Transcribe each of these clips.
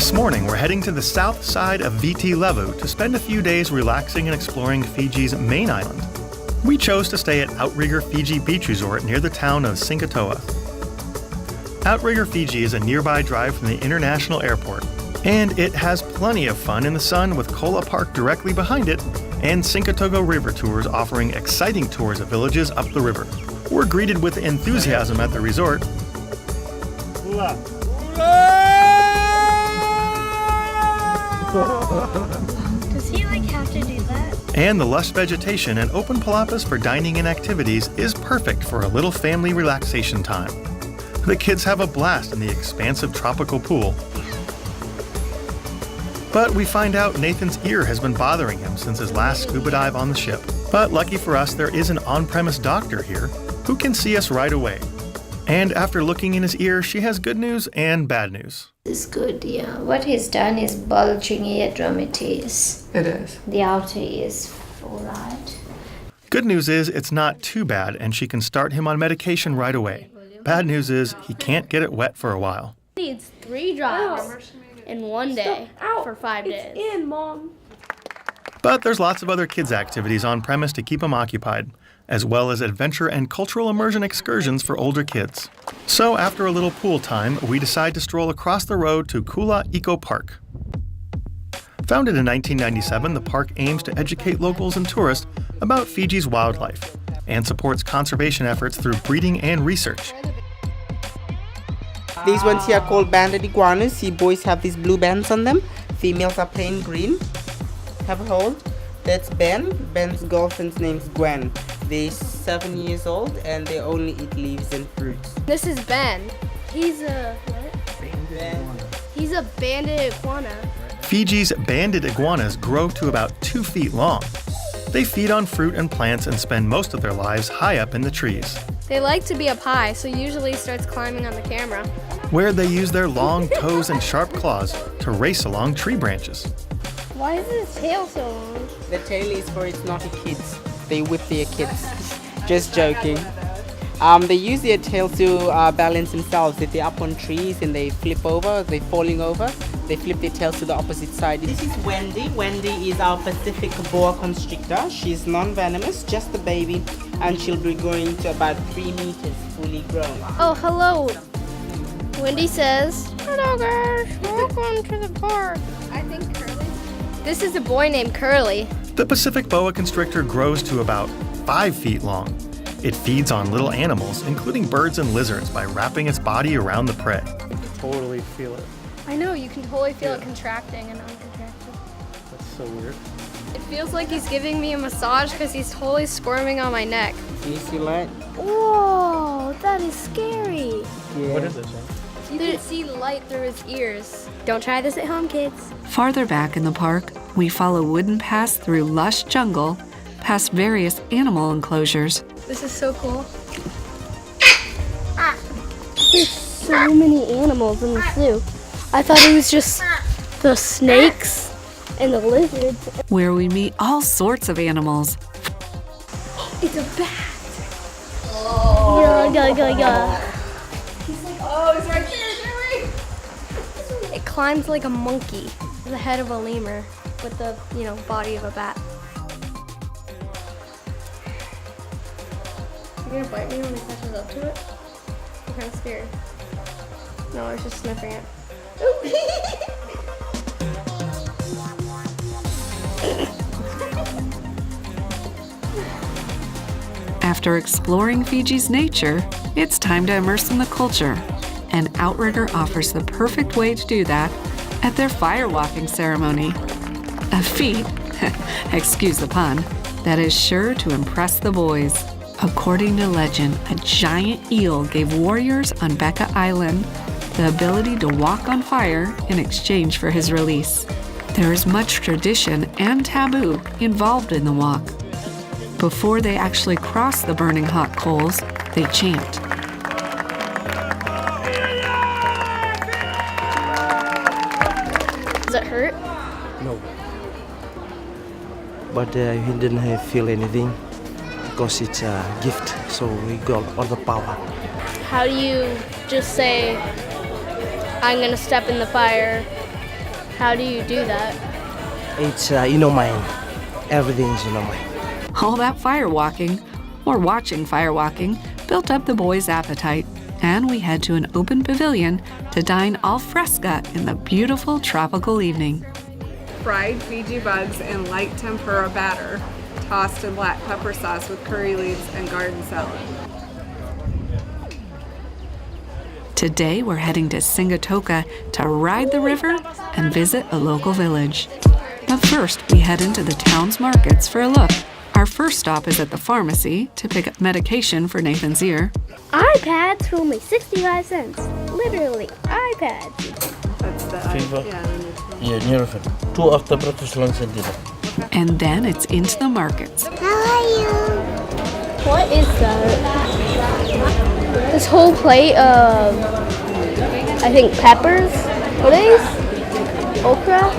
This morning, we're heading to the south side of Viti Levu to spend a few days relaxing and exploring Fiji's main island. We chose to stay at Outrigger Fiji Beach Resort near the town of Singatoka. Outrigger Fiji is a nearby drive from the international airport, and it has plenty of fun in the sun with Kula Park directly behind it and Singatoka River tours offering exciting tours of villages up the river. We're greeted with enthusiasm at the resort. Does he have to do that? And the lush vegetation and open palapas for dining and activities is perfect for a little family relaxation time. The kids have a blast in the expansive tropical pool. But we find out Nathan's ear has been bothering him since his last scuba dive on the ship. But lucky for us, there is an on-premise doctor here who can see us right away. And after looking in his ear, she has good news and bad news. It's good, yeah. What he's done is bulging eardrum it is. It is. The outer is alright. Good news is it's not too bad and she can start him on medication right away. Bad news is he can't get it wet for a while. Needs 3 drops in one day for 5 days. It's in, Mom. But there's lots of other kids' activities on premise to keep him occupied, as well as adventure and cultural immersion excursions for older kids. So after a little pool time, we decide to stroll across the road to Kula Park. Founded in 1997, the park aims to educate locals and tourists about Fiji's wildlife and supports conservation efforts through breeding and research. These ones here are called Bandit Iguanas. See, boys have these blue bands on them. Females are plain green. Have a hold. That's Ben. Ben's girlfriend's name's Gwen. They're 7 years old and they only eat leaves and fruits. This is Ben. He's a He's a bandit iguana. Fiji's bandit iguanas grow to about 2 feet long. They feed on fruit and plants and spend most of their lives high up in the trees, They like to be up high, so usually starts climbing on the camera. where they use their long toes and sharp claws to race along tree branches. Why is his tail so long? The tail is for its naughty kids. They whip their kids. Just joking. They use their tail to balance themselves. If they're up on trees and they flip over, they're falling over, they flip their tails to the opposite side. This is Wendy. Wendy is our Pacific boa constrictor. She's non-venomous, just a baby, and she'll be growing to about 3 meters fully grown. Oh, hello. Wendy says, "Hello guys, welcome to the park." I think Curly. This is a boy named Curly. The Pacific boa constrictor grows to about 5 feet long. It feeds on little animals, including birds and lizards, by wrapping its body around the prey. Totally feel it. I know, you can totally feel it contracting and uncontracting. That's so weird. It feels like he's giving me a massage because he's totally squirming on my neck. Can you see light? Whoa, that is scary. Yeah. What is it, Jen? You can see light through his ears. Don't try this at home, kids. Farther back in the park, we follow wooden paths through lush jungle, past various animal enclosures. This is so cool. There's so many animals in the zoo. I thought it was just the snakes and the lizards. Where we meet all sorts of animals. It's a bat. Oh. Yeah. Oh, it's right there, Jerry. It climbs like a monkey, the head of a lemur, with the, body of a bat. You gonna bite me when it catches up to it? I'm kind of scared. No, I was just sniffing it. After exploring Fiji's nature, it's time to immerse in the culture. And Outrigger offers the perfect way to do that at their fire walking ceremony. A feat, excuse the pun, that is sure to impress the boys. According to legend, a giant eel gave warriors on Beka Island the ability to walk on fire in exchange for his release. There is much tradition and taboo involved in the walk. Before they actually cross the burning hot coals, they chant. Does it hurt? No. But he didn't feel anything because it's a gift, so we got all the power. How do you just say, I'm gonna step in the fire How do you do that? It's in our mind. Everything's in our mind. All that fire walking, or watching fire walking, built up the boys' appetite, and we head to an open pavilion to dine al fresco in the beautiful tropical evening. Fried Fiji bugs in light tempura batter, tossed in black pepper sauce with curry leaves and garden salad. Today we're heading to Singatoka to ride the river and visit a local village. But first we head into the town's markets for a look. Our first stop is at the pharmacy to pick up medication for Nathan's ear. iPads for only 65 cents. Literally, iPads. That's the Fever? Yeah. Nurofen. 2 octobrotus lungs and dinner. And then it's into the markets. How are you? What is that? This whole plate of, I think, peppers. What are these? Okra?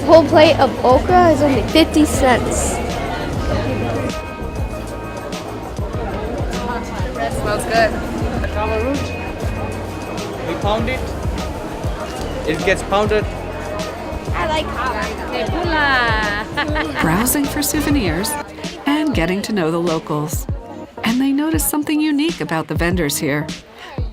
The whole plate of okra is only 50 cents. Smells good. The kava root, we pound it. It gets pounded. I like kava. Browsing for souvenirs and getting to know the locals. And they notice something unique about the vendors here.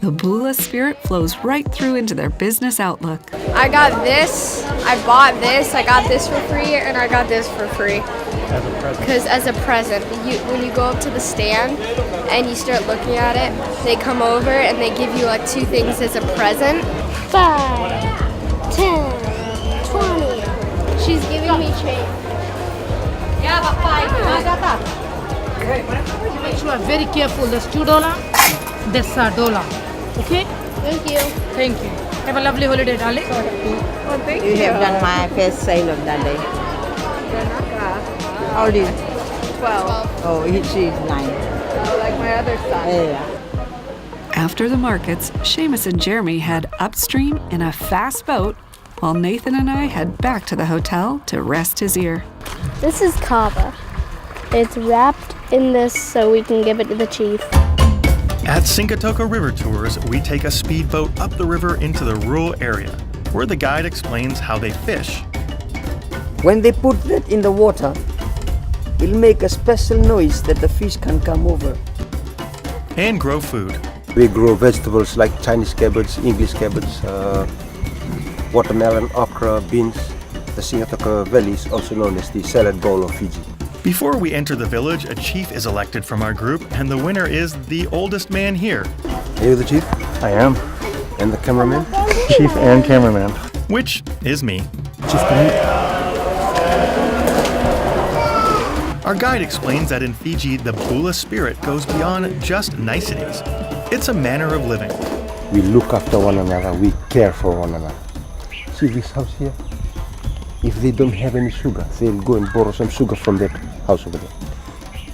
The Bula spirit flows right through into their business outlook. I got this, I bought this, I got this for free, and I got this for free. As a present. Because as a present, when you go up to the stand and you start looking at it, they come over and they give you like 2 things as a present. 5, 10, 20. She's giving me change. Yeah, but 5. I got that. Make sure very careful. That's $2. That's $1. Okay? Thank you. Thank you. Have a lovely holiday, darling. Well, thank you. You have done my first sale of that day. How old is 12. Oh, she's 9. Like my other son. Yeah. After the markets, Seamus and Jeremy head upstream in a fast boat, while Nathan and I head back to the hotel to rest his ear. This is kava. It's wrapped in this so we can give it to the chief. At Singatoka River Tours, we take a speedboat up the river into the rural area, where the guide explains how they fish. When they put that in the water, it'll make a special noise that the fish can come over. And grow food. We grow vegetables like Chinese cabbage, English cabbage, watermelon, okra, beans. The Singatoka Valley is also known as the salad bowl of Fiji. Before we enter the village, a chief is elected from our group, and the winner is the oldest man here. Are you the chief? I am. And the cameraman? Chief and cameraman. Which is me. Chief Bandit. Our guide explains that in Fiji, the Bula spirit goes beyond just niceties. It's a manner of living. We look after one another, we care for one another. See this house here? If they don't have any sugar, they'll go and borrow some sugar from that house over there.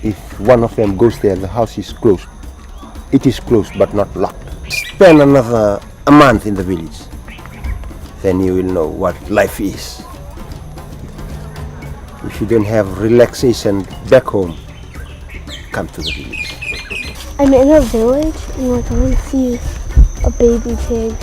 If one of them goes there, the house is closed. It is closed but not locked. Spend a month in the village. Then you will know what life is. If you don't have relaxation back home, come to the village. I'm in a village and we're going to see a baby pig.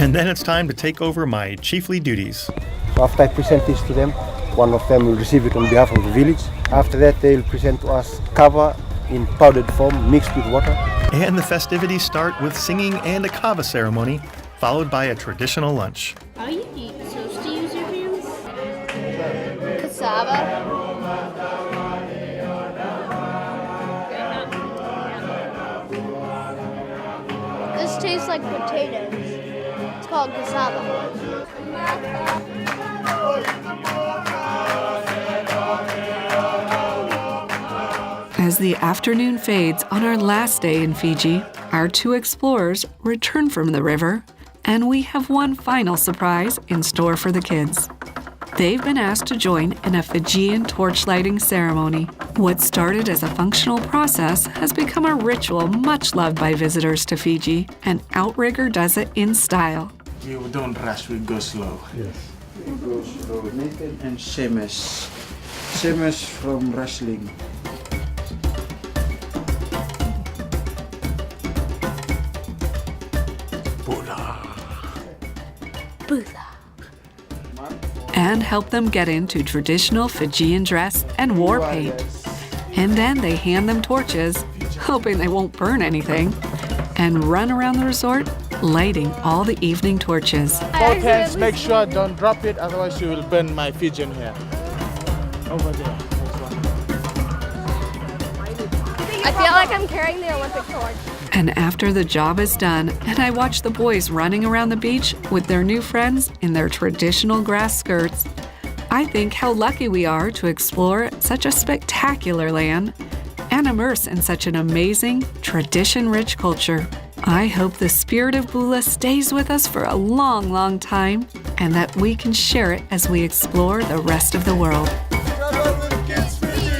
And then it's time to take over my chiefly duties. So after I present this to them, one of them will receive it on behalf of the village. After that, they'll present to us kava in powdered form mixed with water. And the festivities start with singing and a kava ceremony, followed by a traditional lunch. Are you supposed to use your hands? Cassava. This tastes like potatoes. It's called cassava. As the afternoon fades on our last day in Fiji, our 2 explorers return from the river, and we have one final surprise in store for the kids. They've been asked to join in a Fijian torchlighting ceremony. What started as a functional process has become a ritual much loved by visitors to Fiji, and Outrigger does it in style. We don't rush, we go slow. Yes. We go slow. Nathan and Seamus. Seamus from wrestling. and help them get into traditional Fijian dress and war paint. And then they hand them torches, hoping they won't burn anything, and run around the resort lighting all the evening torches. Both hands, make sure don't drop it, otherwise you will burn my Fijian hair. Over there. I feel like I'm carrying the Olympic torch. And after the job is done, and I watch the boys running around the beach with their new friends in their traditional grass skirts, I think how lucky we are to explore such a spectacular land and immerse in such an amazing, tradition-rich culture. I hope the spirit of Bula stays with us for a long, long time, and that we can share it as we explore the rest of the world. Kids Fiji!